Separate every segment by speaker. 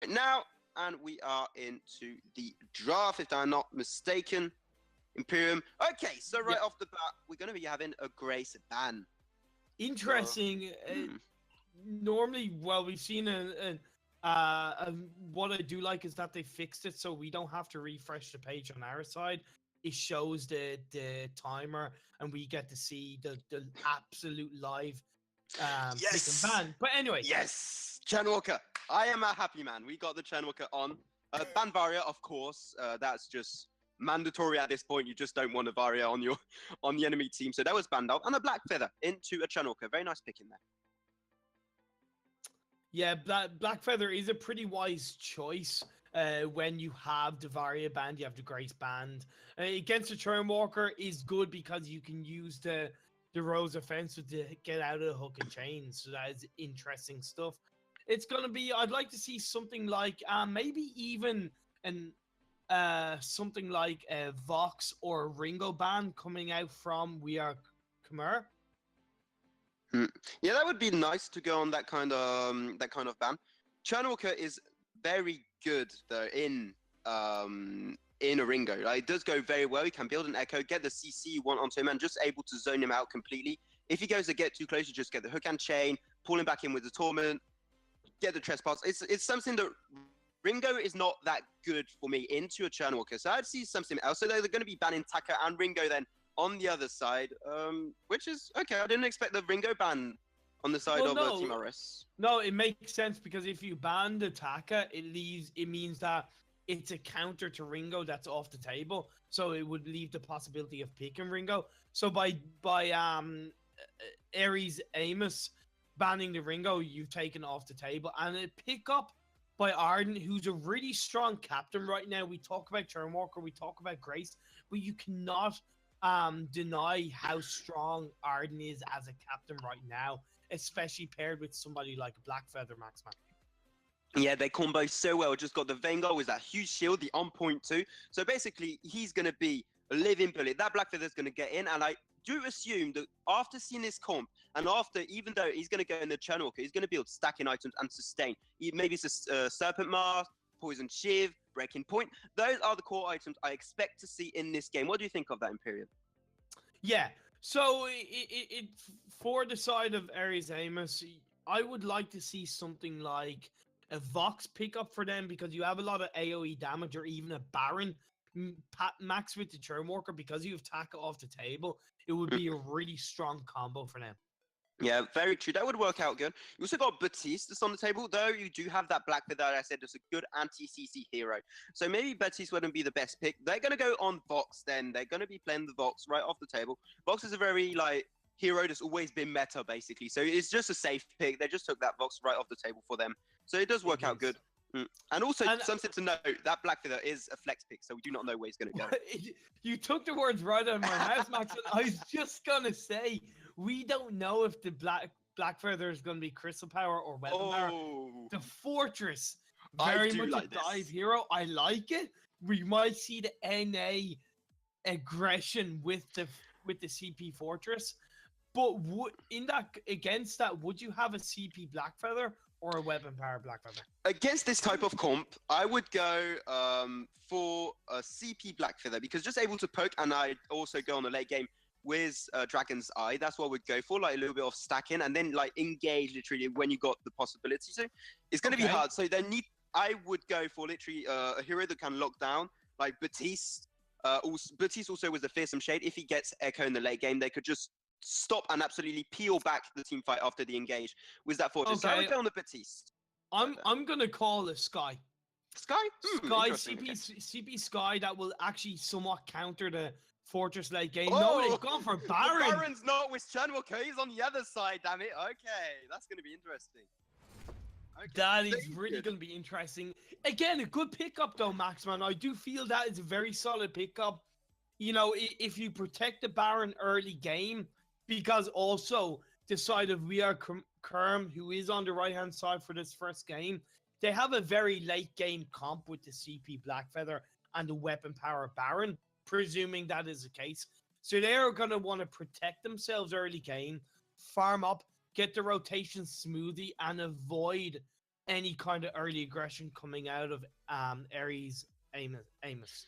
Speaker 1: now, and we are into the draft, if I'm not mistaken. Imperium. Okay, so right off the bat, we're going to be having a Grace ban.
Speaker 2: Interesting. Normally, well, we've seen what I do like is that they fixed it so we don't have to refresh the page on our side. It shows the timer, and we get to see the absolute live pick and ban. But anyway.
Speaker 1: Yes! Churnwalker. I am a happy man. We got the Churnwalker on. Ban Varia, of course. That's just mandatory at this point. You just don't want a Varia on the enemy team. So that was banned out. And a Black Feather into a Churnwalker. Very nice pick in there.
Speaker 2: Yeah, Black Feather is a pretty wise choice when you have the Varia band, you have the Grace band. Against the Churnwalker is good because you can use the Rose Offensive to get out of the hook and chain. So that is interesting stuff. It's going to be, I'd like to see something like, maybe even something like a Vox or a Ringo band coming out from We Are Khmerl.
Speaker 1: Yeah, that would be nice to go on that kind of ban. Churnwalker is very good though in a Ringo. Like, it does go very well. You can build an Echo, get the CC you want onto him, and just able to zone him out completely. If he goes to get too close, you just get the hook and chain, pull him back in with the Torment, get the Trespass. It's something that Ringo is not that good for me into a Churnwalker. So I'd see something else. So they're going to be banning Taka and Ringo then on the other side, which is okay. I didn't expect the Ringo ban on the side of Team RS.
Speaker 2: No, it makes sense because if you ban the Taka, it means that it's a counter to Ringo that's off the table. So it would leave the possibility of picking Ringo. So by Ares Amos banning the Ringo, you've taken off the table. And a pickup by Arden, who's a really strong captain right now. We talk about Churnwalker, we talk about Grace, but you cannot deny how strong Arden is as a captain right now, especially paired with somebody like Black Feather Maxman.
Speaker 1: Yeah, they combo so well. Just got the Vainglory with that huge shield, the on point too. So basically, he's going to be a living bullet. That Black Feather's going to get in, and I do assume that after seeing this comp, and after, even though he's going to go in the Churnwalker, he's going to build stacking items and sustain. Maybe it's a Serpent Mask, Poison Shiv, Breaking Point. Those are the core items I expect to see in this game. What do you think of that, Imperium?
Speaker 2: Yeah, so it for the side of Ares Amos, I would like to see something like a Vox pickup for them, because you have a lot of AoE damage, or even a Baron max with the Churnwalker. Because you have Taka off the table, it would be a really strong combo for them.
Speaker 1: Yeah, very true. That would work out good. You also got Baptiste that's on the table, though you do have that Black Feather that I said is a good anti-CC hero. So maybe Baptiste wouldn't be the best pick. They're going to go on Vox then. They're going to be playing the Vox right off the table. Vox is a very, hero that's always been meta, basically. So it's just a safe pick. They just took that Vox right off the table for them. So it does work out good. And also, something to note, that Black Feather is a flex pick, so we do not know where he's going to go.
Speaker 2: You took the words right out of my mouth, Max. I was just going to say, we don't know if the Black Feather is going to be Crystal Power or Weapon Power. The Fortress, very much like a dive hero. I like it. We might see the NA aggression with the CP Fortress. But against that, would you have a CP Black Feather or a Weapon Power Black Feather?
Speaker 1: Against this type of comp, I would go for a CP Black Feather, because just able to poke, and I'd also go on the late game with Dragon's Eye. That's what we'd go for, a little bit of stacking, and then engage literally when you got the possibility to. It's going to be hard. So I would go for literally a hero that can lock down, like Baptiste. Baptiste also was the Fearsome Shade. If he gets Echo in the late game, they could just stop and absolutely peel back the team fight after the engage with that Fortress. So I would go on the Baptiste.
Speaker 2: I'm going to call it Sky.
Speaker 1: Sky?
Speaker 2: CP Sky, that will actually somewhat counter the Fortress late game. No, they've gone for Baron.
Speaker 1: Baron's not with Churnwalker. He's on the other side, damn it. Okay, that's going to be interesting. Okay.
Speaker 2: That is really going to be interesting. Again, a good pickup though, Maxman. I do feel that is a very solid pickup. You know, if you protect the Baron early game, because also the side of We Are Khmerl, who is on the right-hand side for this first game, they have a very late game comp with the CP Black Feather and the Weapon Power Baron, presuming that is the case. So they're going to want to protect themselves early game, farm up, get the rotation smoothie, and avoid any kind of early aggression coming out of Ares Amos.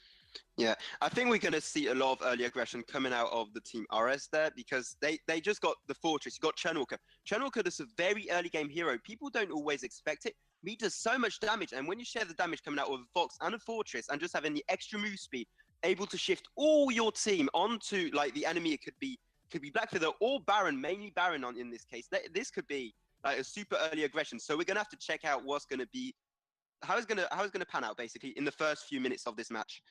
Speaker 1: Yeah, I think we're going to see a lot of early aggression coming out of the team RS there because they just got the Fortress. You got Chernwalker. Chernwalker is a very early game hero. People don't always expect it. He does so much damage, and when you share the damage coming out of a Fox and a Fortress and just having the extra move speed, able to shift all your team onto like the enemy, it could be Blackfeather or Baron, mainly Baron in this case. This could be like a super early aggression. So we're going to have to check out what's going to be, how it's going to pan out basically in the first few minutes of this match.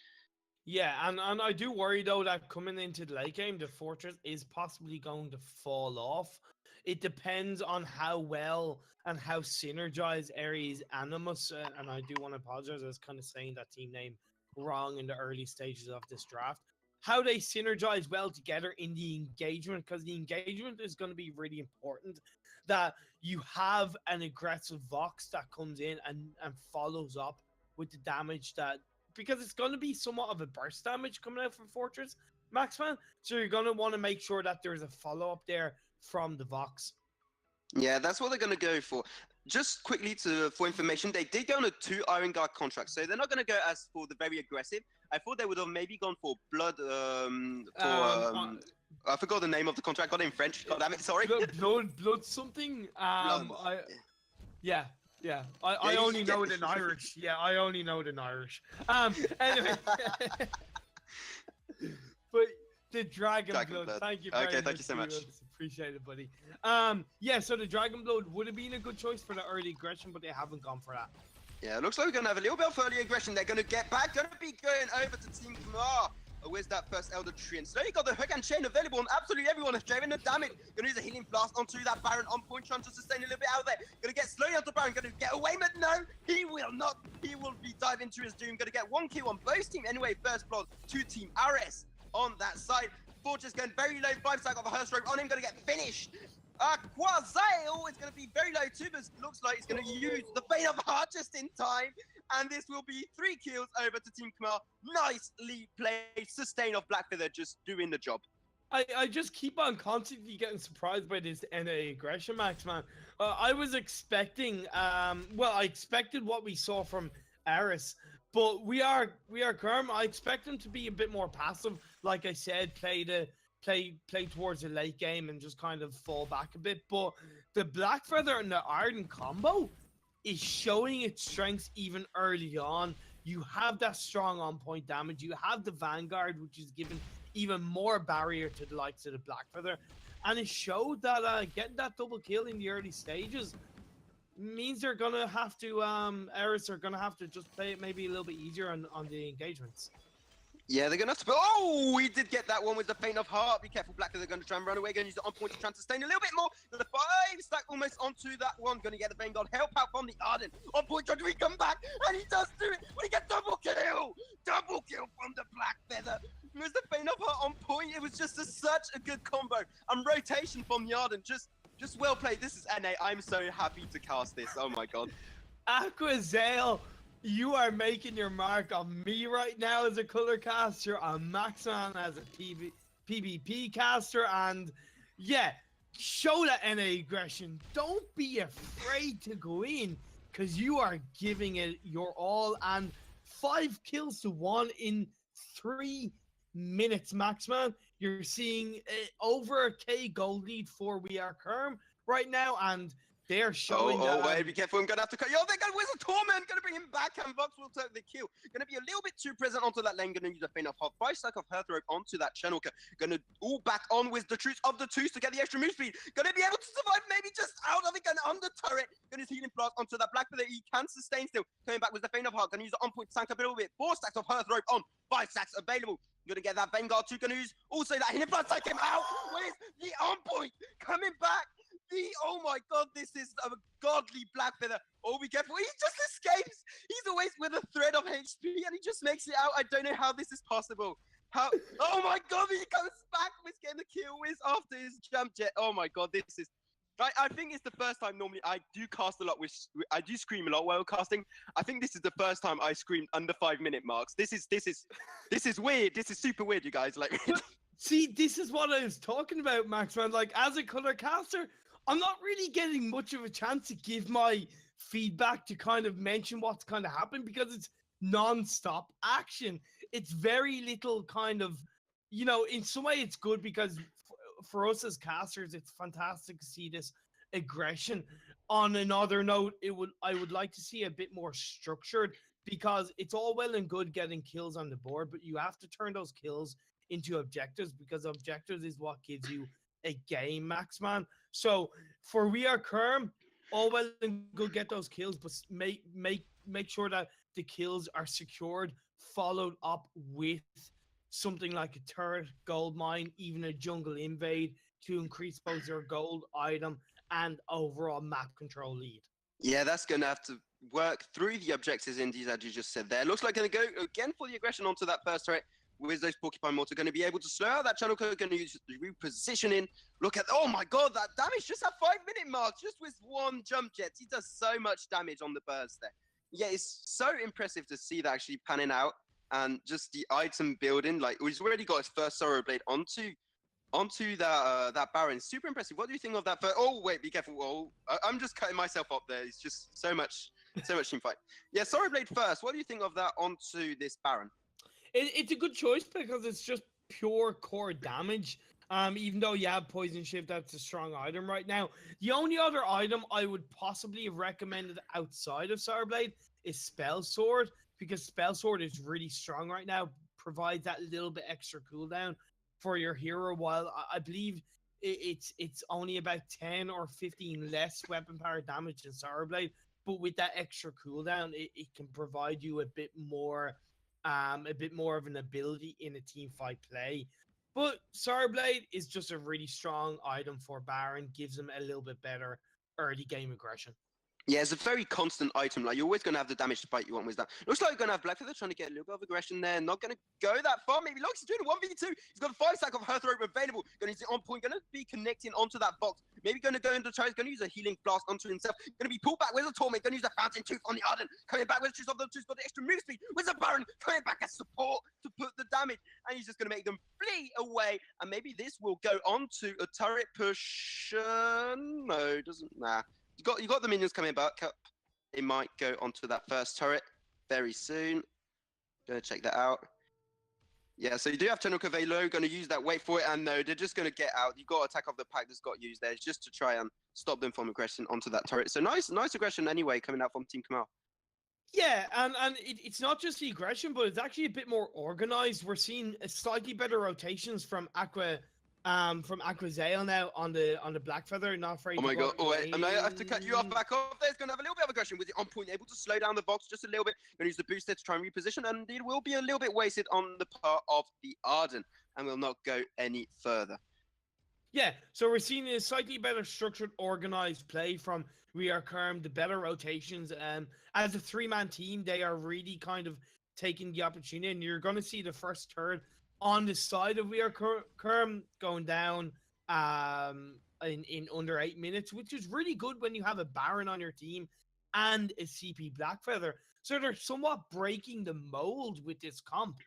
Speaker 2: Yeah, and I do worry though that coming into the late game, the Fortress is possibly going to fall off. It depends on how well and how synergized Ares Animus, and I do want to apologize, I was kind of saying that team name wrong in the early stages of this draft. How they synergize well together in the engagement, because the engagement is going to be really important. That you have an aggressive Vox that comes in and follows up with the damage that, because it's going to be somewhat of a burst damage coming out from Fortress, Maxman. So you're going to want to make sure that there's a follow-up there from the Vox.
Speaker 1: Yeah, that's what they're going to go for. Just quickly for information, they did go on a 2 Iron Guard contract, so they're not going to go as for the very aggressive. I thought they would have maybe gone for Blood, I forgot the name of the contract, got it in French, god damn it, sorry.
Speaker 2: Blood something? Yeah. I only know it in Irish. Yeah, I only know it in Irish. Anyway. But the Dragon Blood. Thank you very much.
Speaker 1: Okay, thank you so much.
Speaker 2: Appreciate it, buddy. Yeah, so the Dragon Blood would have been a good choice for the early aggression, but they haven't gone for that.
Speaker 1: Yeah, it looks like we're going to have a little bit of early aggression. They're going to get back, going to be going over to Team Khmerl. Where's that first Elder Tree? And slowly got the hook and chain available on absolutely everyone. Is driving the damage. Going to use a healing blast onto that Baron on point, trying to sustain a little bit out there. Going to get slowly onto Baron. Going to get away, but no, he will not. He will be diving into his doom. Going to get 1 kill on both team. Anyway, first blood to Team RS on that side. Fortress going very low. 5 stack of a Hearth Rope on him. Going to get finished. Quazail is going to be very low too, but looks like he's going to use the Fate of Heart just in time. And this will be 3 kills over to Team Khmerl. Nicely played. Sustain of Blackfeather just doing the job.
Speaker 2: I just keep on constantly getting surprised by this NA aggression, Max, man. I was expecting, I expected what we saw from Aris, but we are Khmerl. I expect him to be a bit more passive. Like I said, play towards the late game and just kind of fall back a bit. But the Blackfeather and the Arden combo is showing its strengths even early on. You have that strong on-point damage. You have the Vanguard, which is given even more barrier to the likes of the Blackfeather. And it showed that getting that double kill in the early stages means they're going to have to, Eris are going to have to just play it maybe a little bit easier on the engagements.
Speaker 1: Yeah, they're going to have to... Oh, we did get that one with the Faint of Heart. Be careful, Blackfeather going to try and run away. Going to use the on point to try and sustain a little bit more. The 5 stack almost onto that one. Going to get the Vanguard help out from the Arden. On point, trying to come back. And he does do it. But he gets double kill. Double kill from the Blackfeather. It was the Faint of Heart on point. It was just such a good combo. And rotation from the Arden. Just well played. This is NA. I'm so happy to cast this. Oh my god.
Speaker 2: Aquazail, you are making your mark on me right now as a color caster, on Maxman as a PvP caster, and yeah, show that NA aggression. Don't be afraid to go in, because you are giving it your all, and 5 kills to 1 in 3 minutes, Maxman. You're seeing over a K gold lead for We Are Khmerl right now, and they're showing that...
Speaker 1: wait, be careful, I'm going to have to cut... Yo, they're going to Wizard Torment, going to bring him back, and Vox will take the kill. Going to be a little bit too present onto that lane, going to use a Feint of Heart. 5 stack of Hearth Rope onto that Chernwalker. Going to all back on with the truth of the twos to get the extra move speed. Going to be able to survive, maybe just out of it, going on the turret. Going to use Healing Blast onto that Blackfeather. He can sustain still. Coming back with the Feint of Heart. Going to use the on point to tank up a little bit. 4 stacks of Hearth Rope on. 5 stacks available. Going to get that Vanguard too. Going to use also that Healing Blast. Take him out. Where's the on point? Coming back. Oh my god, this is a godly Blackfeather. Oh, be careful. He just escapes. He's always with a thread of HP and he just makes it out. I don't know how this is possible. How? Oh my god, he comes back with getting the kill whiz after his jump jet. Oh my god, this is... I think it's the first time normally I do cast a lot with... I do scream a lot while casting. I think this is the first time I screamed under 5-minute marks. This is weird. This is super weird, you guys. Like...
Speaker 2: See, this is what I was talking about, Max, man. Like, as a color caster, I'm not really getting much of a chance to give my feedback to kind of mention what's kind of happened because it's non-stop action. It's very little kind of, in some way it's good because for us as casters, it's fantastic to see this aggression. On another note, I would like to see a bit more structured because it's all well and good getting kills on the board, but you have to turn those kills into objectives because objectives is what gives you a game, Maxman. So for We Are Kerm, all well and good get those kills, but make sure that the kills are secured, followed up with something like a turret, gold mine, even a jungle invade to increase both your gold item and overall map control lead.
Speaker 1: Yeah, that's going to have to work through the objectives indeed, as you just said there. Looks like going to go again for the aggression onto that first turret. With those Porcupine Mortar, going to be able to slow out that channel code, going to use repositioning. Look at, oh my god, that damage just at 5-minute mark, just with one jump jet. He does so much damage on the burst there. Yeah, it's so impressive to see that actually panning out and just the item building. Like, he's already got his first Sorrow Blade onto that Baron. Super impressive. What do you think of that? Oh wait, be careful. Oh, I'm just cutting myself up there. It's just so much team fight. Yeah, Sorrow Blade first. What do you think of that onto this Baron?
Speaker 2: It's a good choice because it's just pure core damage. Even though you have Poison Shift, that's a strong item right now. The only other item I would possibly have recommended outside of Sorrow Blade is Spell Sword, because Spell Sword is really strong right now, provides that little bit extra cooldown for your hero, while I believe it's only about 10 or 15 less weapon power damage than Sorrow Blade, but with that extra cooldown, it can provide you a bit more of an ability in a team fight play. But Sorrow Blade is just a really strong item for Baron, gives him a little bit better early game aggression.
Speaker 1: Yeah, it's a very constant item. Like, you're always going to have the damage spike you want with that. Looks like you're going to have Blackfeather trying to get a little bit of aggression there. Not going to go that far. Maybe looks, he's doing a 1v2. He's got a 5-stack of Hearth Rope available. Going to use it on point. Going to be connecting onto that box. Maybe going to go into the He's going to use a healing blast onto himself. Going to be pulled back with a Torment. Going to use a Fountain Tooth on the Arden. Coming back with a Truth of the Tooth. Got the extra move speed. With the Baron coming back as support to put the damage. And he's just going to make them flee away. And maybe this will go on to a turret push. No, doesn't. Nah. You got the minions coming back up. It might go onto that first turret very soon. Gonna check that out. Yeah, so you do have General Cavelo, gonna use that, wait for it, and no, they're just gonna get out. You got attack of the pack that's got used there, just to try and stop them from aggression onto that turret. So nice aggression anyway, coming out from Team Khmerl.
Speaker 2: Yeah, and it's not just the aggression, but it's actually a bit more organized. We're seeing a slightly better rotations from Aquazale now on the Blackfeather. Not afraid.
Speaker 1: Oh my god! Oh wait, I have to cut you off back off. There's gonna have a little bit of aggression with it on point, able to slow down the box just a little bit. Gonna use the booster to try and reposition, and it will be a little bit wasted on the part of the Arden, and will not go any further.
Speaker 2: Yeah, so we're seeing a slightly better structured, organized play from We Are Kerm, the better rotations. As a 3-man team, they are really kind of taking the opportunity, and you're going to see the first turn on the side of We Are Kerm going down in under 8 minutes, which is really good when you have a Baron on your team and a CP Blackfeather. So they're somewhat breaking the mold with this comp.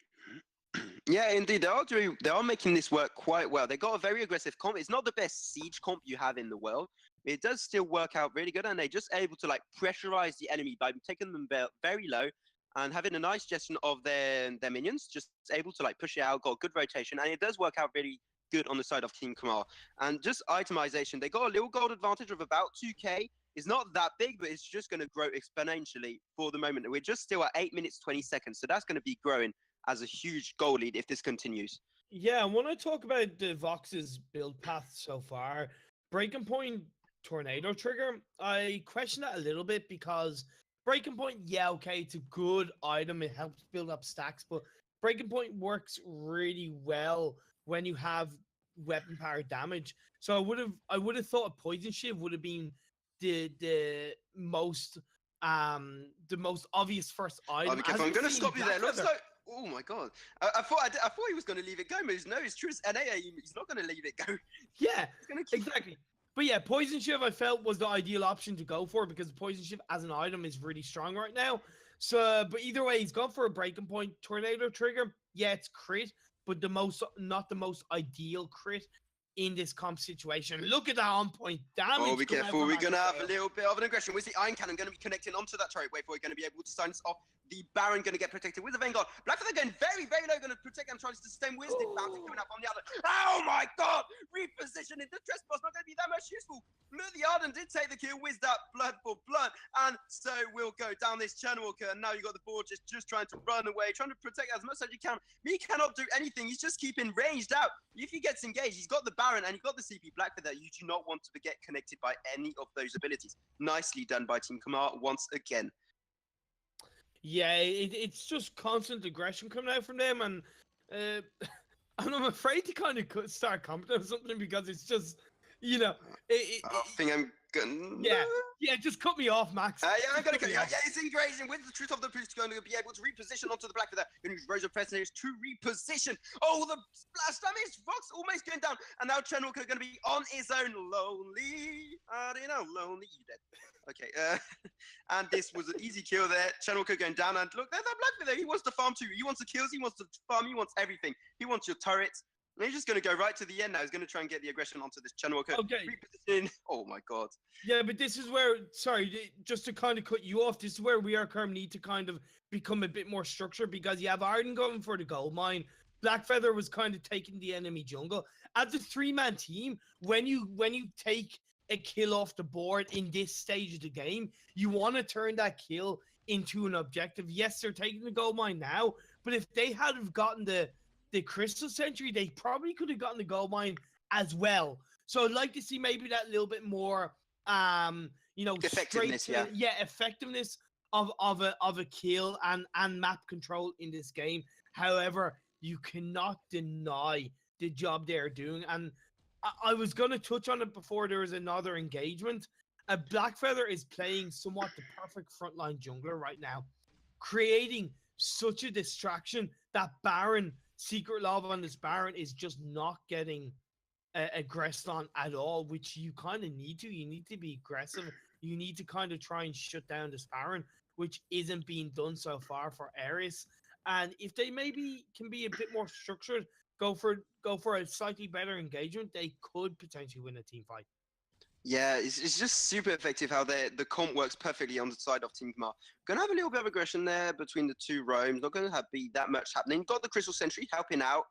Speaker 1: Yeah, indeed, they are making this work quite well. They got a very aggressive comp. It's not the best siege comp you have in the world. It does still work out really good, and they're just able to like pressurize the enemy by taking them very low and having a nice gestion of their minions, just able to like push it out, got good rotation, and it does work out really good on the side of Team Khmerl. And just itemization, they got a little gold advantage of about 2k. It's not that big, but it's just going to grow exponentially for the moment. We're just still at 8 minutes 20 seconds, so that's going to be growing as a huge goal lead if this continues.
Speaker 2: Yeah, and when I talk about the Vox's build path so far, Breaking Point Tornado Trigger, I question that a little bit because Breaking Point, yeah, okay, it's a good item. It helps build up stacks, but Breaking Point works really well when you have weapon power damage. So I would have thought a Poison Shiv would have been the most obvious first item.
Speaker 1: I'm going to stop you there. Looks like, oh my god! I thought he was going to leave it go, but no, it's true. It's NA. He's not going to leave it go.
Speaker 2: Yeah, exactly. But yeah, Poison Shiv I felt was the ideal option to go for because Poison Shiv as an item is really strong right now. So, but either way, he's gone for a Breaking Point Tornado Trigger. Yeah, it's crit, but not the most ideal crit. in this comp situation. Look at that on point damage.
Speaker 1: Oh, be
Speaker 2: coming out
Speaker 1: careful.
Speaker 2: from
Speaker 1: We're going to have
Speaker 2: Vainglory.
Speaker 1: a little bit of an aggression. Where's the Iron Cannon going to be connecting onto that turret? Wait for it. Going to be able to sign us off. The Baron going to get protected with the Vanguard. Blackfeather going very, very low. Going to protect them. Trying to sustain with the bounty coming up on the other. Oh my god! Repositioning. The Trespass not going to be that much useful. Look, the Arden did take the kill with that blood for blood. And so we'll go down this channel walker. And now you got the board just trying to run away. Trying to protect as much as you can. He cannot do anything. He's just keeping ranged out. If he gets engaged, he's got the Baron and he's got the CP Blackfeather. You do not want to get connected by any of those abilities. Nicely done by Team Khmerl once again.
Speaker 2: Yeah, it's just constant aggression coming out from them, and I'm afraid to kind of start commenting on something because it's just, you know,
Speaker 1: I think I'm gonna.
Speaker 2: Yeah, just cut me off, Max.
Speaker 1: Yeah, I'm gonna cut you off. Yeah, it's engaging with the truth of the priest going to be able to reposition onto the Blackfeather. Going to use Rose of Presence to reposition. Oh, the splash damage. Fox almost going down, and now Chen Walker going to be on his own. Lonely. You know, lonely. You dead. Okay. And this was an easy kill there. Chen Walker going down, and look, there's that Blackfeather. He wants to farm too. He wants the kills. He wants to farm. He wants everything. He wants your turrets. And he's just going to go right to the end now. He's going to try and get the aggression onto this Chen Walker.
Speaker 2: Okay.
Speaker 1: Reposition. Oh my god.
Speaker 2: Yeah, but this is where, sorry, just to kind of cut you off, this is where we are currently need to kind of become a bit more structured because you have Arden going for the gold mine. Blackfeather was kind of taking the enemy jungle. As a three-man team, when you take a kill off the board in this stage of the game, you want to turn that kill into an objective. Yes, they're taking the gold mine now, but if they had have gotten the Crystal Century, they probably could have gotten the gold mine as well. So I'd like to see maybe that little bit more, you know,
Speaker 1: effectiveness,
Speaker 2: effectiveness of a kill and map control in this game. However, you cannot deny the job they're doing. And I was going to touch on it before there was another engagement. Blackfeather is playing somewhat the perfect frontline jungler right now, creating such a distraction that Baron, Secret Love on this Baron is just not getting aggressed on at all, which you kind of need to. You need to be aggressive. You need to kind of try and shut down this Baron, which isn't being done so far for Ares. And if they maybe can be a bit more structured, go for a slightly better engagement, they could potentially win a team fight.
Speaker 1: Yeah, it's just super effective how the comp works perfectly on the side of Team Khmerl. Gonna have a little bit of aggression there between the two roams. Not gonna be that much happening. Got the Crystal Sentry helping out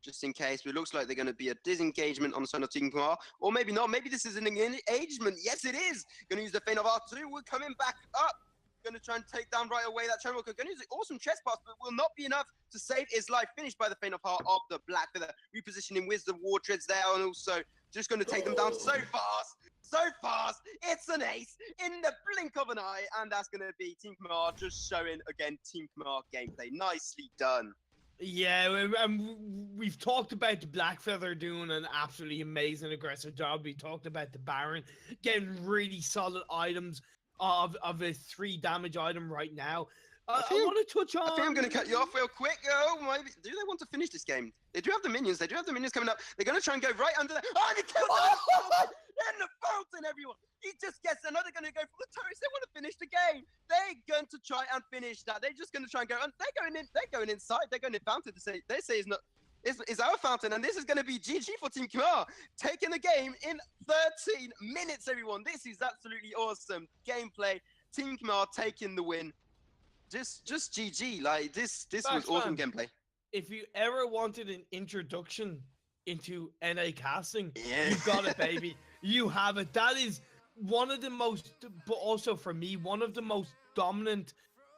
Speaker 1: just in case, but it looks like they're gonna be a disengagement on the side of Team Khmerl, or maybe not. Maybe this is an engagement. Yes, it is. Gonna use the Feint of R2. We're coming back up. Gonna try and take down right away that Channel. Gonna use the awesome chest pass, but will not be enough to save his life. Finished by the Feint of Heart of the Blackfeather. Repositioning with the War Treads there, and also just gonna take them down so fast. So fast, it's an ace in the blink of an eye, and that's going to be Team Khmerl just showing, again, Team Khmerl gameplay. Nicely done.
Speaker 2: Yeah, we've talked about the Blackfeather doing an absolutely amazing aggressive job. We talked about the Baron getting really solid items of a 3 damage item right now. I want to touch on...
Speaker 1: I think I'm going to cut you off real quick. Oh, maybe. Do they want to finish this game? They do have the minions. They do have the minions coming up. They're going to try and go right under that. Oh, and he killed them! In the fountain, everyone. He just gets another going to go for the turrets. They want to finish the game. They're going to try and finish that. They're just going to try and go. And they're going in. They're going inside. They're going in fountain to say. They say it's not. It's our fountain, and this is going to be GG for Team Khmerl, taking the game in 13 minutes. Everyone, this is absolutely awesome gameplay. Team Khmerl taking the win. Just GG. Like this was awesome gameplay.
Speaker 2: If you ever wanted an introduction into NA casting, you got it, baby. You have it. That is one of the most, but also for me, one of the most dominant,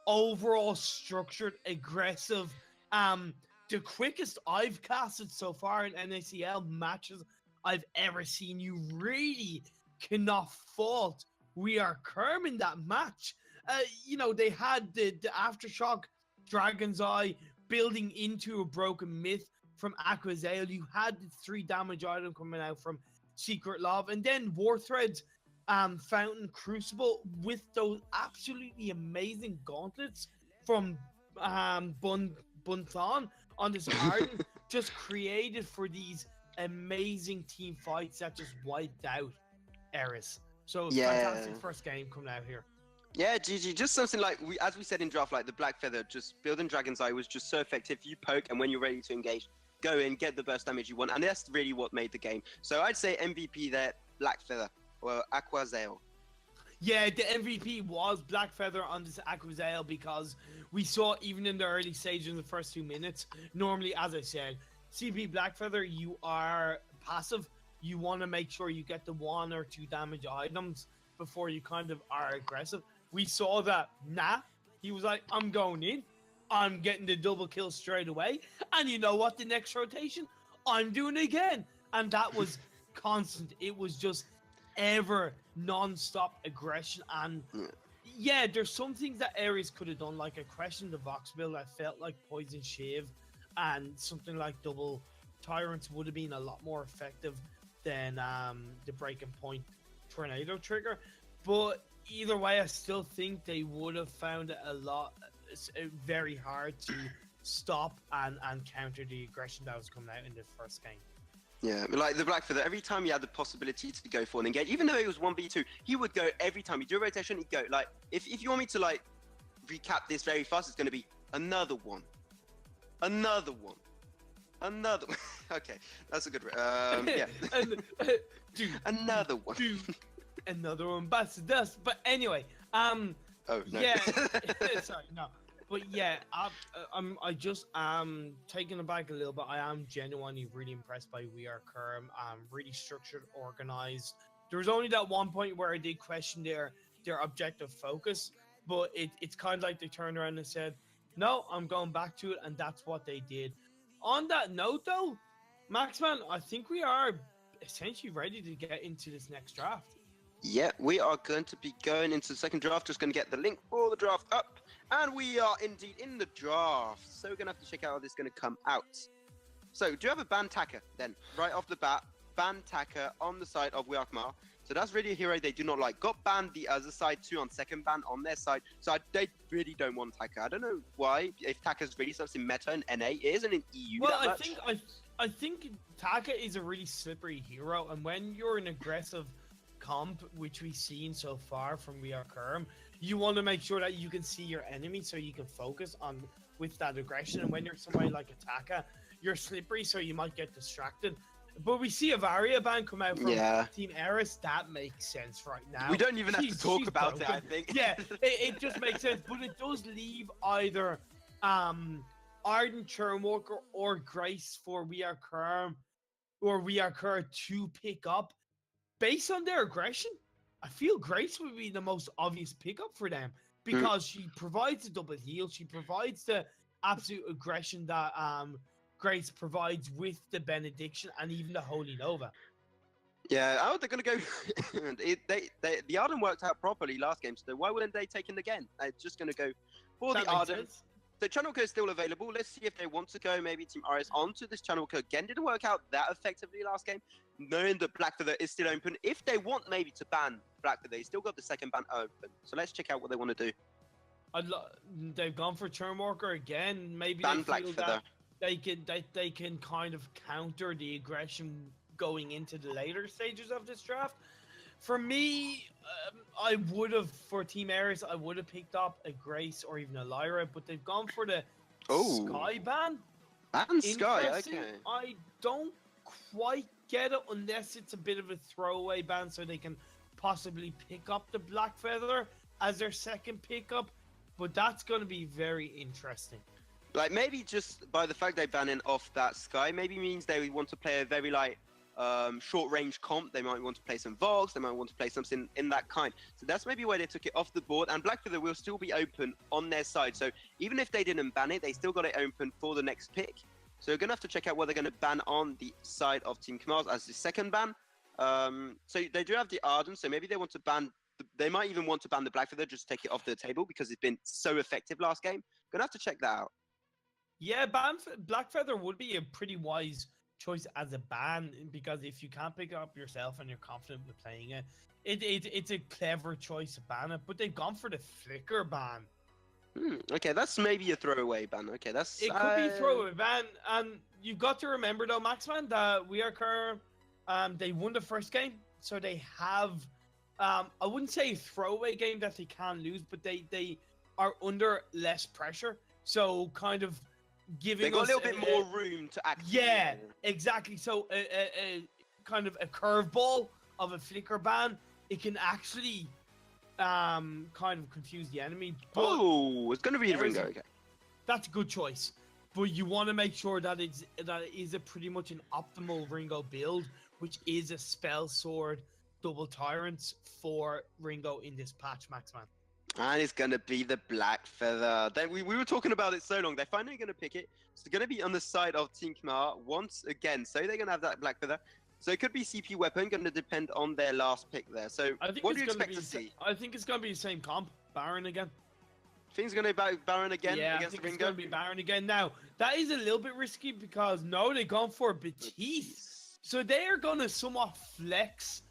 Speaker 2: overall structured, aggressive, the quickest I've casted so far in NACL matches I've ever seen. You really cannot fault We Are Khmerl in that match. You know, they had the Aftershock Dragon's Eye building into a broken myth from Aquazael. You had the 3 damage item coming out from Secret Love, and then War Threads, Fountain, Crucible with those absolutely amazing gauntlets from Bunthon on this Arden, just created for these amazing team fights that just wiped out Eris. So fantastic first game coming out here.
Speaker 1: Yeah, GG. Just something like, as we said in draft, like the Blackfeather, just building Dragon's Eye was just so effective. You poke, and when you're ready to engage, go in, get the burst damage you want, and that's really what made the game. So I'd say MVP there, Blackfeather or Aquazale.
Speaker 2: Yeah, the MVP was Blackfeather on this Aquazale because we saw even in the early stages in the first 2 minutes, normally, as I said, CP Blackfeather, you are passive. You want to make sure you get the 1 or 2 damage items before you kind of are aggressive. We saw that, he was like, I'm going in. I'm getting the double kill straight away. And you know what? The next rotation, I'm doing it again. And that was constant. It was just ever non-stop aggression. And yeah, there's some things that Ares could have done, like a question the Vox build that felt like Poison Shiv, and something like double Tyrants would have been a lot more effective than the Breaking Point Tornado trigger. But either way, I still think they would have found it very hard to stop and counter the aggression that was coming out in the first game.
Speaker 1: Yeah, like the Blackfeather, every time he had the possibility to go for an engage, even though it was 1v2, he would go every time. He'd do a rotation, he'd go. Like, if you want me to, like, recap this very fast, it's going to be another one. Another one. Another one. Okay, that's a good... yeah.
Speaker 2: Dude,
Speaker 1: another one.
Speaker 2: Dude, another one bites the dust. But anyway,
Speaker 1: oh, no.
Speaker 2: Yeah. Sorry, no. But yeah, I just taken aback a little bit. I am genuinely really impressed by We Are Khmerl. Really structured, organized. There was only that one point where I did question their objective focus, but it's kind of like they turned around and said, "No, I'm going back to it," and that's what they did. On that note, though, Maxman, I think we are essentially ready to get into this next draft.
Speaker 1: Yeah, we are going to be going into the second draft. Just going to get the link for the draft up. And we are indeed in the draft. So we're going to have to check out how this is going to come out. So do you have a ban Taka then? Right off the bat, ban Taka on the side of We Are Khmerl. So that's really a hero they do not like. Got banned the other side too on second ban on their side. So they really don't want Taka. I don't know why. If Taka's really something in meta and NA, it isn't in EU that much.
Speaker 2: I think Taka is a really slippery hero. And when you're an aggressive comp, which we've seen so far from We Are Khmerl, you want to make sure that you can see your enemy so you can focus on with that aggression. And when you're somebody like Taka, you're slippery, so you might get distracted. But we see a Varia ban come out from Team Ares. That makes sense right now.
Speaker 1: We don't even have to talk about it, I think.
Speaker 2: Yeah, it just makes sense. But it does leave either Ardent Churnwalker or Grace for We Are Khmerl, or We Are Khmerl to pick up. Based on their aggression, I feel Grace would be the most obvious pickup for them because she provides a double heal. She provides the absolute aggression that Grace provides with the Benediction and even the Holy Nova.
Speaker 1: Yeah, how are they going to go? The Arden worked out properly last game, so why wouldn't they take it again? They're just going to go for the Arden. The Channel Code is still available. Let's see if they want to go maybe Team RS onto this Channel Code again. Didn't work out that effectively last game, knowing that Blackfeather is still open. If they want maybe to ban Blackfeather, they still got the second ban open. So let's check out what they want to do.
Speaker 2: They've gone for Churnwalker again. Maybe
Speaker 1: ban
Speaker 2: they feel
Speaker 1: Blackfeather.
Speaker 2: That they can kind of counter the aggression going into the later stages of this draft. For me, I would have, for Team Ares, I would have picked up a Grace or even a Lyra, but they've gone for the Sky ban.
Speaker 1: Ban Sky, okay.
Speaker 2: I don't quite get it unless it's a bit of a throwaway ban so they can possibly pick up the Blackfeather as their second pickup, but that's going to be very interesting.
Speaker 1: Like, maybe just by the fact they're banning off that Sky, maybe means they want to play a very, like, short-range comp. They might want to play some Vox, they might want to play something in that kind. So that's maybe why they took it off the board, and Blackfeather will still be open on their side. So even if they didn't ban it, they still got it open for the next pick. So we're going to have to check out what they're going to ban on the side of Team Khmerl as the second ban. So they do have the Arden, so maybe they want to ban... They might even want to ban the Blackfeather, just take it off the table because it's been so effective last game. Going to have to check that out.
Speaker 2: Yeah, Blackfeather would be a pretty wise choice as a ban, because if you can't pick it up yourself and you're confident with playing it, it's a clever choice to ban it. But they've gone for the Flicker ban.
Speaker 1: Okay, that's maybe a throwaway ban. Okay, it
Speaker 2: could be a throwaway ban. And you've got to remember though, Maxman, that We Are Khmerl, they won the first game, so they have I wouldn't say a throwaway game that they can lose, but they are under less pressure. So kind of giving
Speaker 1: They got
Speaker 2: us
Speaker 1: a little bit more room to act.
Speaker 2: Yeah, exactly. So a kind of a curveball of a flicker ban, it can actually kind of confuse the enemy. But
Speaker 1: It's going to be a Ringo. Okay.
Speaker 2: that's a good choice. But you want to make sure that it is a pretty much an optimal Ringo build, which is a spell sword double tyrants for Ringo in this patch, Maxman.
Speaker 1: And it's going to be the Black Feather. We were talking about it so long. They're finally going to pick it. It's going to be on the side of Team Khmerl once again. So they're going to have that Black Feather. So it could be CP weapon, going to depend on their last pick there. So what do you expect to see?
Speaker 2: I think it's going to be the same comp. Baron again.
Speaker 1: Think it's going to be Baron again against Ringo?
Speaker 2: It's going to be Baron again. Now, that is a little bit risky because no, they've gone for Batiste. So they are going to somewhat flex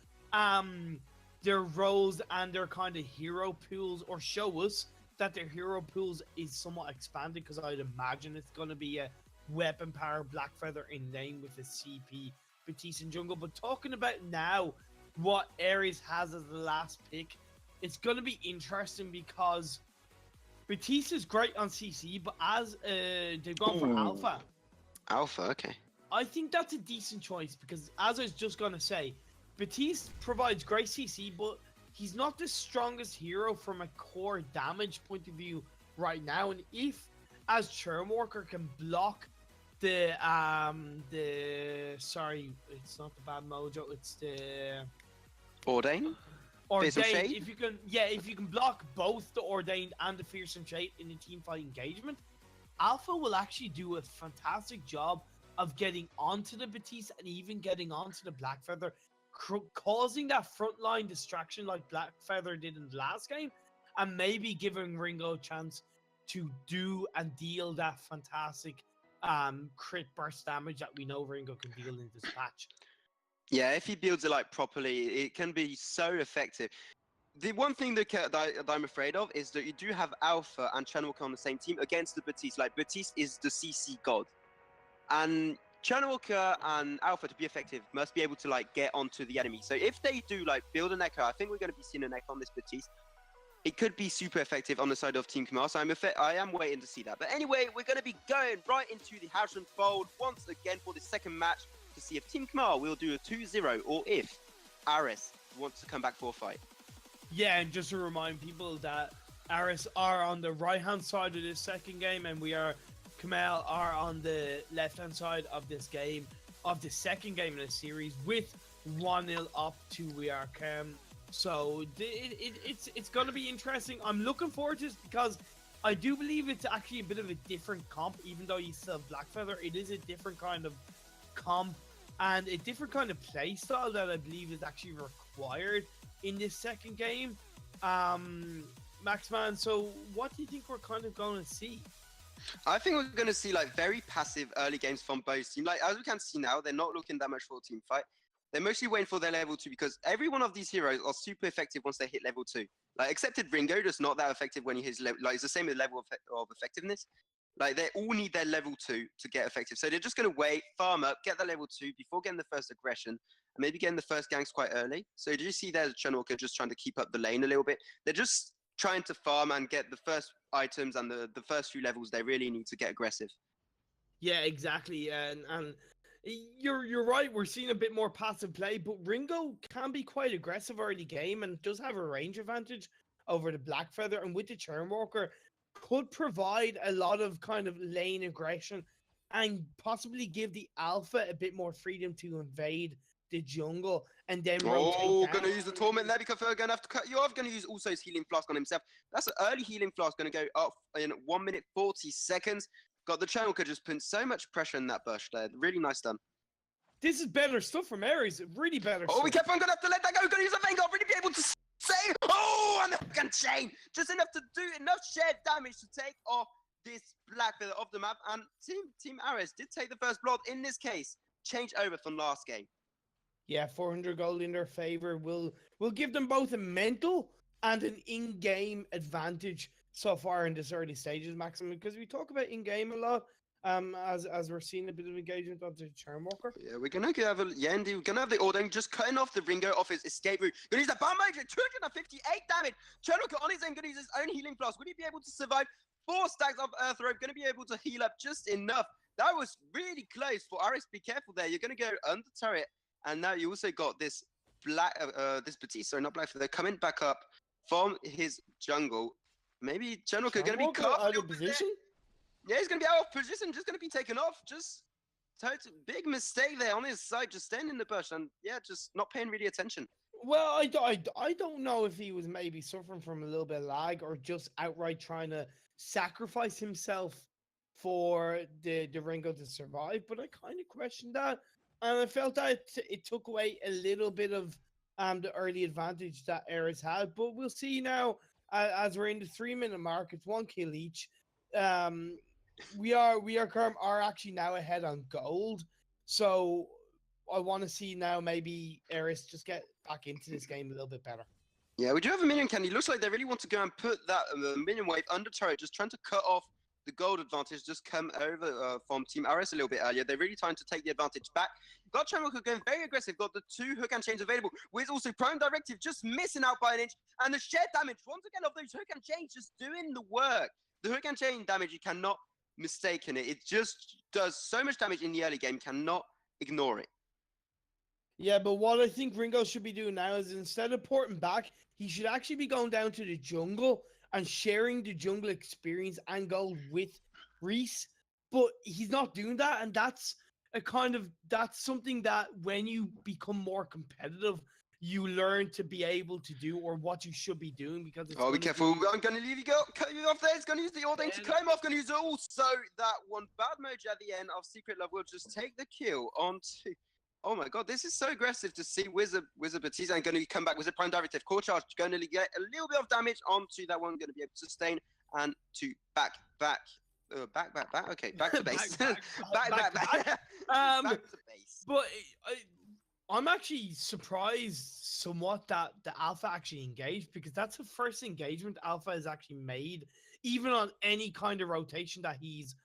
Speaker 2: their roles and their kind of hero pools, or show us that their hero pools is somewhat expanded, because I'd imagine it's going to be a weapon power Black Feather in lane with a CP Batiste in jungle. But talking about now what Ares has as the last pick, it's going to be interesting because Batiste is great on CC, but as they've gone for Alpha.
Speaker 1: Alpha, okay.
Speaker 2: I think that's a decent choice because, as I was just going to say, Batiste provides great CC, but he's not the strongest hero from a core damage point of view right now. And if, as Churnwalker, can block sorry, it's not the bad mojo, it's the
Speaker 1: Ordain.
Speaker 2: Ordained. If you can block both the Ordained and the Fearsome Shade in a team fight engagement, Alpha will actually do a fantastic job of getting onto the Batiste and even getting onto the Black Feather, causing that frontline distraction like Black Feather did in the last game, and maybe giving Ringo a chance to do and deal that fantastic crit burst damage that we know Ringo can deal in this patch.
Speaker 1: Yeah, if he builds it like properly, it can be so effective. The one thing that I'm afraid of is that you do have Alpha and Channelwalker on the same team against the Batiste. Like, Batiste is the CC god, and Channelwalker and Alpha, to be effective, must be able to like get onto the enemy. So if they do like build an Echo, I think we're going to be seeing an Echo on this Batiste. It could be super effective on the side of Team Khmerl, so I am waiting to see that. But anyway, we're going to be going right into the House and Fold once again for the second match to see if Team Khmerl will do a 2-0 or if Ares wants to come back for a fight.
Speaker 2: Yeah, and just to remind people that Ares are on the right-hand side of this second game, and Khmerl are on the left-hand side of this game, of the second game in the series, with 1-0 up to We Are Chem. So it's going to be interesting. I'm looking forward to this because I do believe it's actually a bit of a different comp, even though you still have Blackfeather. It is a different kind of comp and a different kind of play style that I believe is actually required in this second game. Maxman, so what do you think we're kind of going to see?
Speaker 1: I think we're going to see like very passive early games from both teams. Like, as we can see now, they're not looking that much for a team fight. They're mostly waiting for their level 2 because every one of these heroes are super effective once they hit level 2. Like, excepted Ringo, just not that effective when he hits level. Like, it's the same with level of effectiveness. Like, they all need their level 2 to get effective. So they're just going to wait, farm up, get the level 2 before getting the first aggression, and maybe getting the first ganks quite early. So did you see there's Chunwalker just trying to keep up the lane a little bit? They're just trying to farm and get the first items and the first few levels they really need to get aggressive.
Speaker 2: Yeah, exactly. And you're right. We're seeing a bit more passive play, but Ringo can be quite aggressive early game and does have a range advantage over the Blackfeather, and with the Churnwalker could provide a lot of kind of lane aggression and possibly give the Alpha a bit more freedom to invade the jungle and then rotate
Speaker 1: going to use the Torment there because they're going to have to cut you off. Going to use also his Healing Flask on himself. That's an early Healing Flask going to go up in 1 minute 40 seconds. Got the Channelwalker just putting so much pressure in that bush there. Really nice done.
Speaker 2: This is better stuff from Ares. Really better stuff.
Speaker 1: Oh, we kept on going to have to let that go. Going to use a Vainglory, really be able to save. Oh, and the fucking chain. Just enough to do enough shared damage to take off this Blackfeather off the map. And Team Ares did take the first blood in this case. Change over from last game.
Speaker 2: Yeah, 400 gold in their favor will give them both a mental and an in-game advantage so far in this early stages, Maximum, because we talk about in-game a lot, as we're seeing a bit of engagement of the Churnwalker.
Speaker 1: Yeah, we're gonna have we're gonna have the Ordang just cutting off the Ringo off his escape route. Gonna use that bomb magic, 258 damage. Churnwalker on his own, gonna use his own healing flask. Will he be able to survive? 4 stacks of Earth Rope, going to be able to heal up just enough. That was really close for Aris. Be careful there. You're going to go under turret. And now you also got this this Batiste, sorry, not Black Feather, coming back up from his jungle. Maybe General going to be cut
Speaker 2: out of position.
Speaker 1: Yeah, he's going to be out of position, just going to be taken off. Just big mistake there on his side, just staying in the bush and yeah, just not paying really attention.
Speaker 2: Well, I don't know if he was maybe suffering from a little bit of lag or just outright trying to sacrifice himself for the Ringo to survive, but I kind of questioned that, and I felt that it took away a little bit of the early advantage that Eris had. But we'll see now as we're in the 3-minute mark. It's 1 kill each. We are actually now ahead on gold, so I want to see now maybe Eris just get back into this game a little bit better.
Speaker 1: Yeah, we do have a minion candy. Looks like they really want to go and put that minion wave under turret, just trying to cut off the gold advantage, just come over from Team RS a little bit earlier. They're really trying to take the advantage back. Got Channelker going very aggressive, got the 2 hook and chains available. Wiz also Prime Directive just missing out by an inch. And the sheer damage, once again, of those hook and chains just doing the work. The hook and chain damage, you cannot mistake in it. It just does so much damage in the early game, cannot ignore it.
Speaker 2: Yeah, but what I think Ringo should be doing now is instead of porting back, he should actually be going down to the jungle and sharing the jungle experience and gold with Reese. But he's not doing that, and that's something that when you become more competitive, you learn to be able to do, or what you should be doing, because it's
Speaker 1: be careful. I'm going to leave you go. Cut you off there. It's going to use the ordain to climb off. Going to use also that one bad mojo at the end of Secret Love will just take the kill onto. Oh my god, this is so aggressive to see Wizard Batista and going to come back with a Prime Directive. Core Charge going to get a little bit of damage onto that one, going to be able to sustain and to back. Okay, back to base. back to base.
Speaker 2: But I'm actually surprised somewhat that the Alpha actually engaged, because that's the first engagement Alpha has actually made, even on any kind of rotation that he's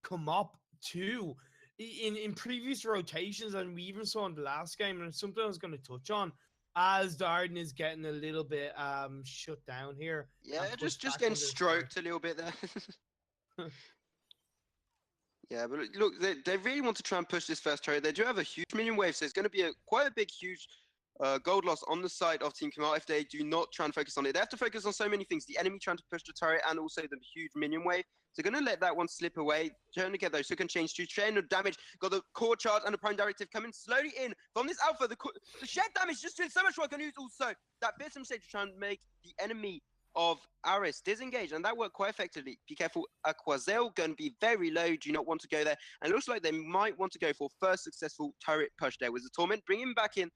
Speaker 2: come up to. In previous rotations, and we even saw in the last game, and it's something I was going to touch on, as Darden is getting a little bit shut down here.
Speaker 1: Yeah, just getting stroked a little bit there. Yeah, but look, they really want to try and push this first turret. They do have a huge minion wave, so it's going to be quite a big, huge gold loss on the side of Team Khmerl if they do not try and focus on it. They have to focus on so many things. The enemy trying to push the turret and also the huge minion wave. So they're going to let that one slip away. Trying to get those hook and chains to chain of damage. Got the core charge and the Prime Directive coming slowly in from this Alpha. The shed damage just doing so much work. And use also that fearsome stage to try and make the enemy of Aris disengage, and that worked quite effectively. Be careful, Aquazel going to be very low. Do not want to go there. And it looks like they might want to go for first successful turret push there with the Torment. Bring him back in.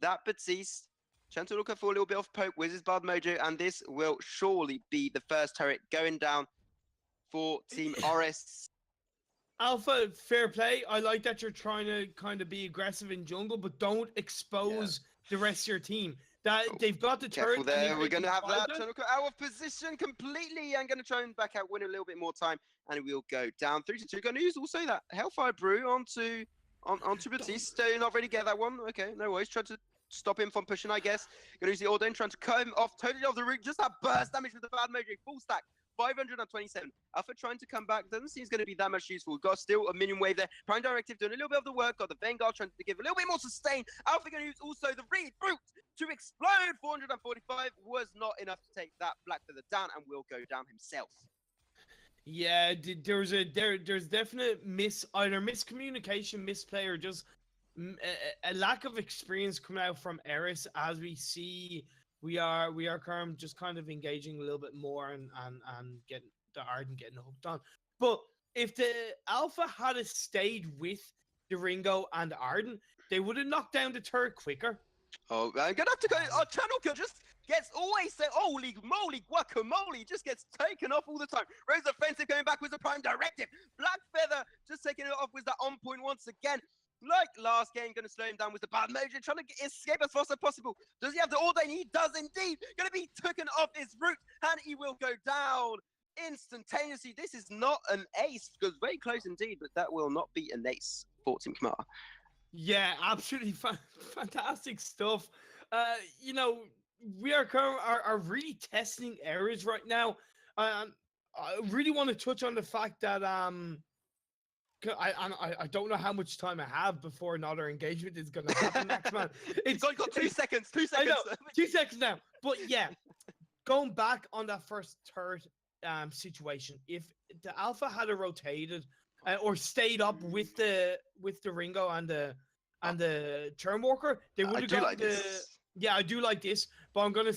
Speaker 1: That Batiste. Trying to look for a little bit of poke with his Bard Mojo, and this will surely be the first turret going down for Team RS.
Speaker 2: Alpha, fair play. I like that you're trying to kind of be aggressive in jungle, but don't expose the rest of your team. That they've got the turret.
Speaker 1: There, we're going to have that out of position completely. I'm going to try and back out, win a little bit more time, and we'll go down 3-2. Going to use also that Hellfire Brew onto Batiste. Not really get that one. Okay, no worries. Try to stop him from pushing, I guess. Going to use the Ordain, trying to cut him off totally off the route. Just that burst damage with the bad mojo. Full stack. 527. Alpha trying to come back. Doesn't seem it's going to be that much useful. Got still a minion wave there. Prime Directive doing a little bit of the work. Got the Vanguard trying to give a little bit more sustain. Alpha going to use also the Reed Brute to explode. 445 was not enough to take that Black Feather down, and will go down himself.
Speaker 2: Yeah, there's definite either miscommunication, misplay, or just a lack of experience coming out from Eris, as we see. We are just kind of engaging a little bit more and getting the Arden getting hooked on. But if the Alpha had stayed with the Ringo and Arden, they would have knocked down the turret quicker.
Speaker 1: Oh, I'm gonna have to go. Oh, Channelker just gets always said, holy moly, guacamole, just gets taken off all the time. Rose offensive going back with the Prime Directive. Black Feather just taking it off with that on point once again. Like last game, going to slow him down with the bad mojo, trying to escape as fast as possible. Does he have the Ordain? He does indeed. Going to be taken off his route, and he will go down instantaneously. This is not an ace, because very close indeed, but that will not be an ace for Team Khmerl.
Speaker 2: Yeah, absolutely fantastic stuff. You know, we are really testing areas right now. I really want to touch on the fact that I don't know how much time I have before another engagement is gonna happen, Max man.
Speaker 1: It's only got 2 seconds. 2
Speaker 2: I
Speaker 1: seconds.
Speaker 2: know, 2 seconds now. But yeah, going back on that first turret situation, if the alpha had rotated or stayed up with the Ringo and the Churn Walker, they would have got the. Yeah, I do like this, but I'm gonna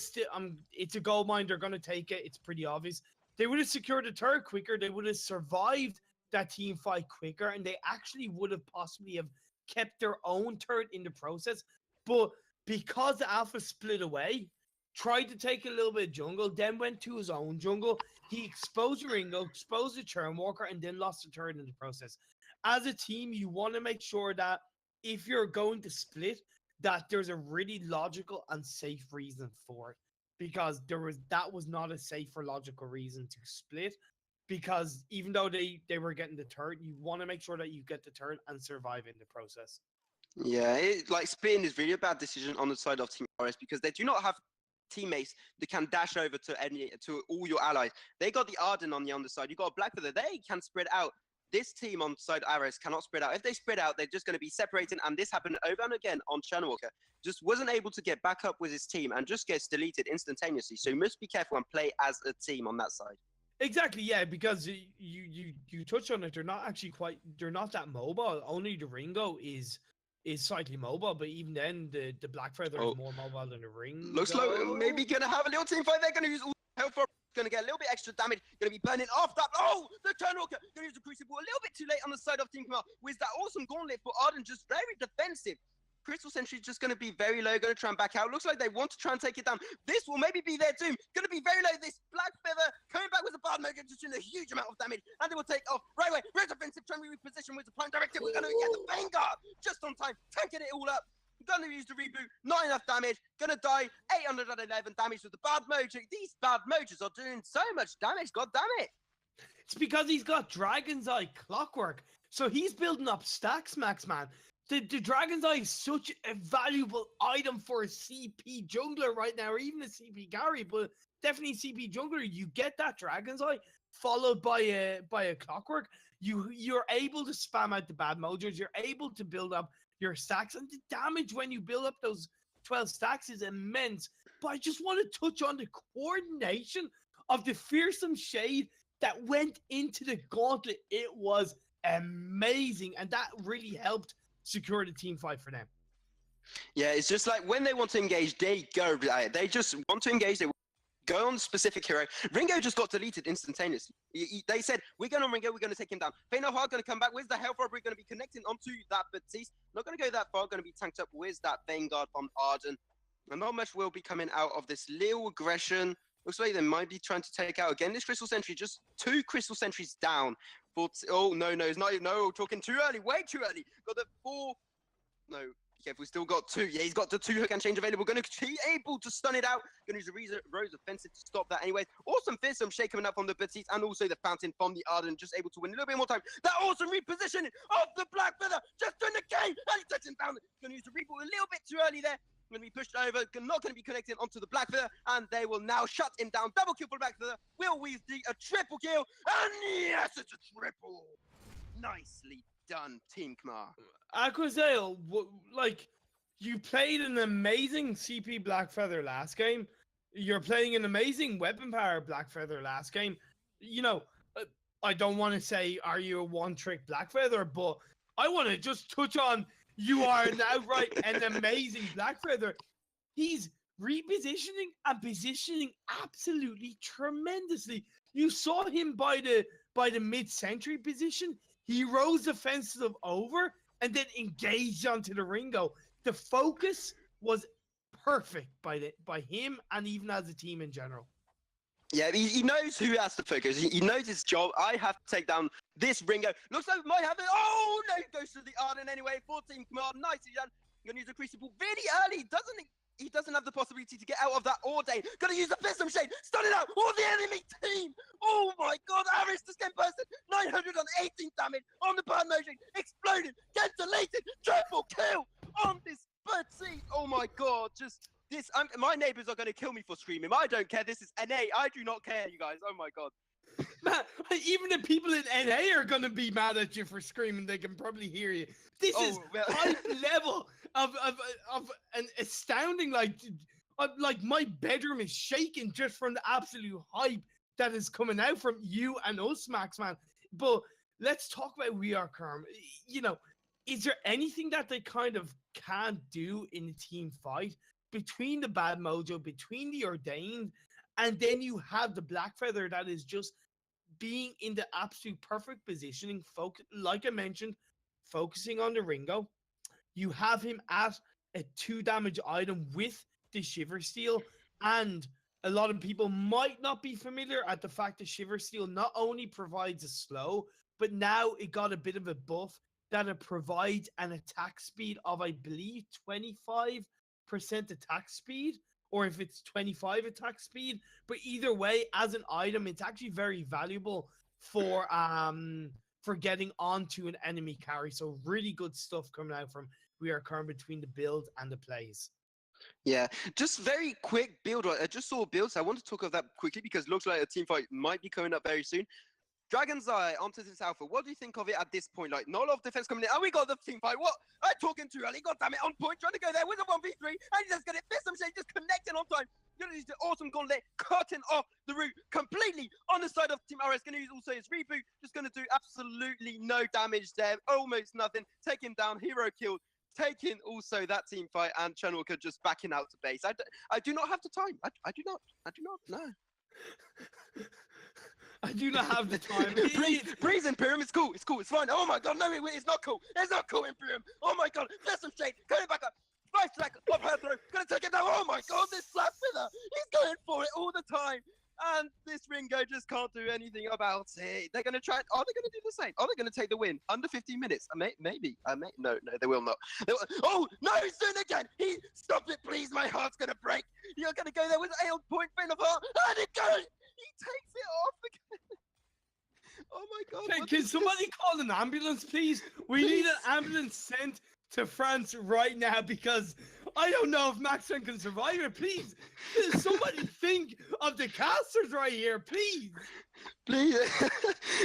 Speaker 2: it's a gold mine. They're gonna take it. It's pretty obvious. They would have secured the turret quicker. They would have survived that team fight quicker, and they actually would have possibly have kept their own turret in the process. But because the alpha split away, tried to take a little bit of jungle, then went to his own jungle. He exposed Ringo, exposed the Churn Walker, and then lost the turret in the process. As a team, you want to make sure that if you're going to split, that there's a really logical and safe reason for it. Because that was not a safe or logical reason to split. Because even though they were getting the turret, you want to make sure that you get the turret and survive in the process.
Speaker 1: Yeah, like splitting is really a bad decision on the side of Team RS because they do not have teammates that can dash over to all your allies. They got the Arden on the underside. You got a Blackfeather. They can spread out. This team on side RS cannot spread out. If they spread out, they're just going to be separated. And this happened over and again on Channelwalker. Just wasn't able to get back up with his team and just gets deleted instantaneously. So you must be careful and play as a team on that side.
Speaker 2: Exactly, yeah, because you touch on it. They're not actually they're not that mobile. Only the Ringo is slightly mobile, but even then, the Blackfeather is more mobile than the Ringo.
Speaker 1: Looks like maybe gonna have a little team fight. They're gonna use all health for. Gonna get a little bit extra damage. Gonna be burning off that. Oh, the Turnwalker gonna use the Crucible a little bit too late on the side of Team Khmerl with that awesome gauntlet for Arden, just very defensive. Crystal Sentry just going to be very low, going to try and back out. Looks like they want to try and take it down. This will maybe be their doom. Going to be very low. This Blackfeather coming back with a bard mode, just doing a huge amount of damage. And they will take off right away. Red defensive, trying to reposition with the prime directive. We're going to get the Vanguard just on time, tanking it all up. Going to use the reboot, not enough damage. Going to die, 811 damage with the bard mojo. These bard mojos are doing so much damage, god damn it.
Speaker 2: It's because he's got Dragon's Eye Clockwork. So he's building up stacks, Max, man. The Dragon's Eye is such a valuable item for a CP jungler right now, or even a CP carry, but definitely CP jungler. You get that Dragon's Eye followed by a Clockwork. You're able to spam out the bad mojos. You're able to build up your stacks, and the damage when you build up those 12 stacks is immense. But I just want to touch on the coordination of the fearsome shade that went into the gauntlet. It was amazing, and that really helped secure the team fight for them.
Speaker 1: Yeah, it's just like when they want to engage, they go. They just want to engage. They go on specific hero. Ringo just got deleted instantaneously. They said, we're going on Ringo, we're going to take him down. Feino Hard going to come back. Where's the health orb? We're going to be connecting onto that Baptiste. Not going to go that far. Going to be tanked up. Where's that Vanguard from Arden? And not much will be coming out of this little aggression. Looks like they might be trying to take out again this Crystal Sentry. Just 2 Crystal Sentries down. Oh, no, it's not even. No, talking too early. Way too early. Got the 4. No. Yeah, we still got 2. Yeah, he's got the 2 hook and change available. Going to be able to stun it out. Going to use the Rose Offensive to stop that anyway. Awesome fearsome shake coming up from the Batiste and also the Fountain from the Arden. Just able to win a little bit more time. That awesome repositioning of the Blackfeather. Just doing the game. And he's touching down. Going to use the reboot a little bit too early there. Going to be pushed over. Not going to be connecting onto the Blackfeather. And they will now shut him down. Double kill for the Blackfeather. Will Weasley a triple kill. And yes, it's a triple. Nicely done, Team Khmerl.
Speaker 2: Aquazale, like, you played an amazing CP Blackfeather last game. You're playing an amazing weapon power Blackfeather last game. You know, I don't want to say, are you a one-trick Blackfeather, but I want to just touch on, you are now right, an amazing Blackfeather. He's repositioning and positioning absolutely tremendously. You saw him by the mid-century position. He rose offensive over and then engaged onto the Ringo. The focus was perfect by him and even as a team in general.
Speaker 1: Yeah, he knows who has to focus. He knows his job. I have to take down this Ringo. Looks like we might have it. Oh, no, he goes to the Arden anyway. 14 Khmerl. Nicely done. Going to use a Crucible really early. He doesn't have the possibility to get out of that Ordain. Going to use the Fearsome Shade. Stun it out. All the enemy team. Oh, my God. Aris just getting bursted. 918 damage on the burn motion. Exploded. Get deleted. Triple kill on this bird seat. Oh, my God. Just this. My neighbors are going to kill me for screaming. I don't care. This is NA. I do not care, you guys. Oh, my God.
Speaker 2: Man, even the people in NA are gonna be mad at you for screaming. They can probably hear you. This is
Speaker 1: well.
Speaker 2: hype level of an astounding like my bedroom is shaking just from the absolute hype that is coming out from you and us, Max, man. But let's talk about We Are Kerm. You know, is there anything that they kind of can't do in a team fight between the Bad Mojo, between the Ordained, and then you have the Black Feather that is just being in the absolute perfect positioning, like I mentioned, focusing on the Ringo. You have him at a 2 damage item with the Shiver Steel, and a lot of people might not be familiar at the fact that Shiver Steel not only provides a slow, but now it got a bit of a buff that it provides an attack speed of, I believe, 25% attack speed, or if it's 25 attack speed. But either way, as an item, it's actually very valuable for getting onto an enemy carry. So really good stuff coming out from We Are Kerm between the build and the plays.
Speaker 1: Yeah, just very quick build. I just saw builds. I want to talk of that quickly because it looks like a team fight might be coming up very soon. Dragon's Eye onto this alpha. What do you think of it at this point? Like, not a lot of defense coming in. And we got the team fight. What? I'm talking too early. God damn it. On point. Trying to go there with a 1v3. And he just got it. Fist some shade. Just connecting on time. Gonna use the awesome gauntlet. Cutting off the route completely on the side of Team RS. Gonna use also his reboot. Just gonna do absolutely no damage there. Almost nothing. Take him down. Hero killed. Taking also that team fight. And Chunwalker just backing out to base. I do not have the time. I do not. No.
Speaker 2: I do not have the time.
Speaker 1: Breeze Imperium, it's cool, it's fine. Oh my god, no, it's not cool. It's not cool, Imperium. Oh my god, there's some shade. Coming back up. 5 seconds of her throw. Gonna take it down. Oh my god, this slap with her. He's going for it all the time. And this Ringo just can't do anything about it. They're gonna try. Are they gonna do the same? Are they gonna take the win under 15 minutes? Maybe. No, they will not. Oh no, he's doing it again. Stop it, please. My heart's gonna break. You're gonna go there with an 8 point vein of heart, and it goes. He takes it off again. Oh my god.
Speaker 2: Can somebody call an ambulance, please? We need an ambulance sent to France right now because I don't know if Maxon can survive it. Please, somebody think of the casters right here, please.
Speaker 1: Please.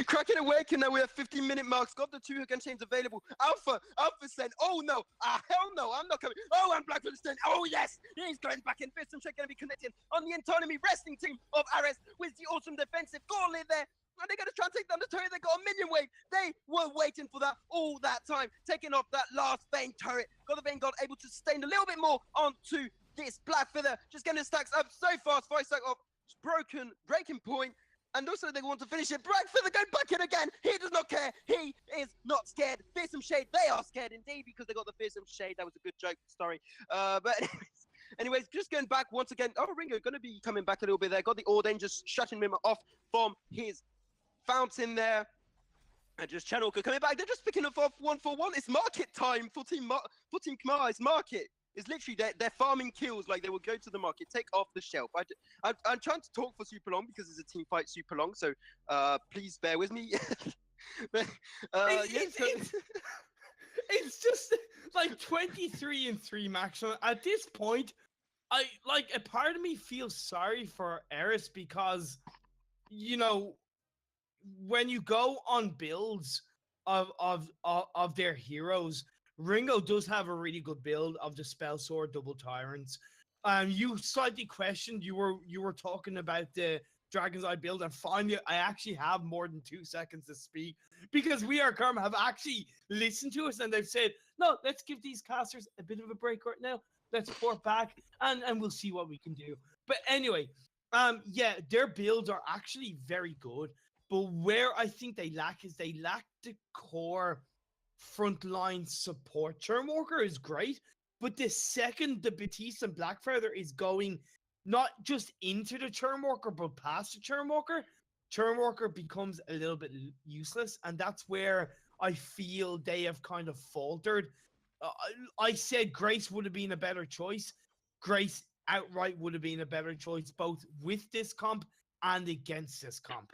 Speaker 1: Kraken Awaken now. We have 15-minute marks. Got the 2 again chains available. Alpha sent. Oh no. Hell no. I'm not coming. Oh, and Black Winston. Oh yes. He's going back in. Fist and Check going to be connecting on the autonomy wrestling team of Ares with the awesome defensive gauntlet there. And they're going to try and take down the turret. They got a minion wave. They were waiting for that all that time. Taking off that last Vayne turret. Got the Vayne God able to sustain a little bit more onto this Black Feather. Just getting the stacks up so fast. 5 stack of breaking point. And also they want to finish it. Black Feather going back in again. He does not care. He is not scared. Fearsome Shade. They are scared indeed because they got the Fearsome Shade. That was a good joke. Sorry. But anyways, just going back once again. Oh, Ringo going to be coming back a little bit there. Got the Ordain just shutting him off from his fountain there, and just Channelker coming back. They're just picking up off 1-for-1. It's market time for Team Khmerl. It's market. It's literally they're farming kills like they will go to the market, take off the shelf. I'm trying to talk for super long because it's a team fight super long, so please bear with me. But,
Speaker 2: it's just like 23-3, Max. At this point, a part of me feels sorry for Eris because, you know, when you go on builds of their heroes, Ringo does have a really good build of the Spell Sword Double Tyrants. You slightly questioned, you were talking about the Dragon's Eye build, and finally I actually have more than 2 seconds to speak because We Are Kerm have actually listened to us and they've said, no, let's give these casters a bit of a break right now. Let's port back and we'll see what we can do. But anyway, yeah, their builds are actually very good. But where I think they lack is they lack the core frontline support. Churnwalker is great, but the second the Batiste and Blackfeather is going not just into the Churnwalker, but past the Churnwalker becomes a little bit useless. And that's where I feel they have kind of faltered. I said Grace would have been a better choice. Grace outright would have been a better choice, both with this comp and against this comp.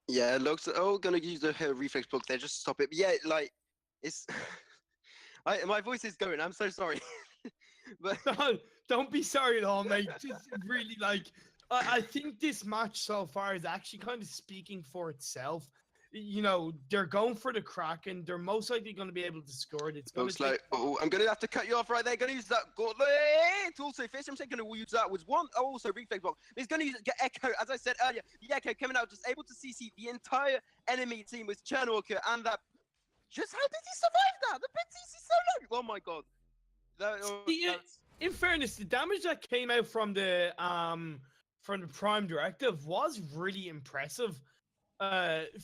Speaker 1: Yeah, it looks. Oh, gonna use the reflex block there. Just stop it. But yeah, like it's. My voice is going. I'm so sorry. But
Speaker 2: no, don't be sorry at all, mate. Just really like I think this match so far is actually kind of speaking for itself. You know, they're going for the Kraken. They're most likely going to be able to score it. It's going
Speaker 1: Looks
Speaker 2: to take...
Speaker 1: like, oh, I'm going to have to cut you off right there. Going to use that gauntlet to also fish. I'm going to use that with one. Oh, also reflex block. He's going to use get Echo. As I said earlier, the Echo coming out, just able to CC the entire enemy team with Chernwalker. And that, just how did he survive that? The pit CC so low. Oh my god.
Speaker 2: In fairness, the damage that came out from the Prime Directive was really impressive.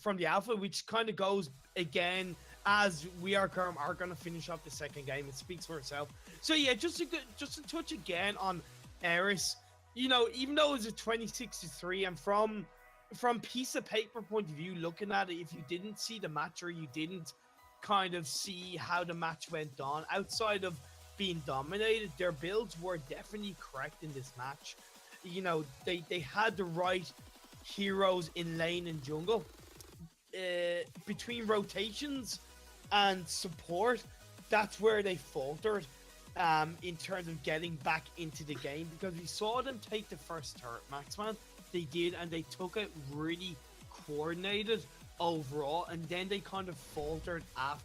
Speaker 2: From the alpha, which kind of goes again as we are going to finish up the second game. It speaks for itself. So yeah, just to touch again on Eris. You know, even though it's a 26-3, and from piece of paper point of view, looking at it, if you didn't see the match or you didn't kind of see how the match went on, outside of being dominated, their builds were definitely correct in this match. You know, they had the right heroes in lane and jungle. Between rotations and support, that's where they faltered in terms of getting back into the game, because we saw them take the first turret, Maxman. They did, and they took it really coordinated overall, and then they kind of faltered after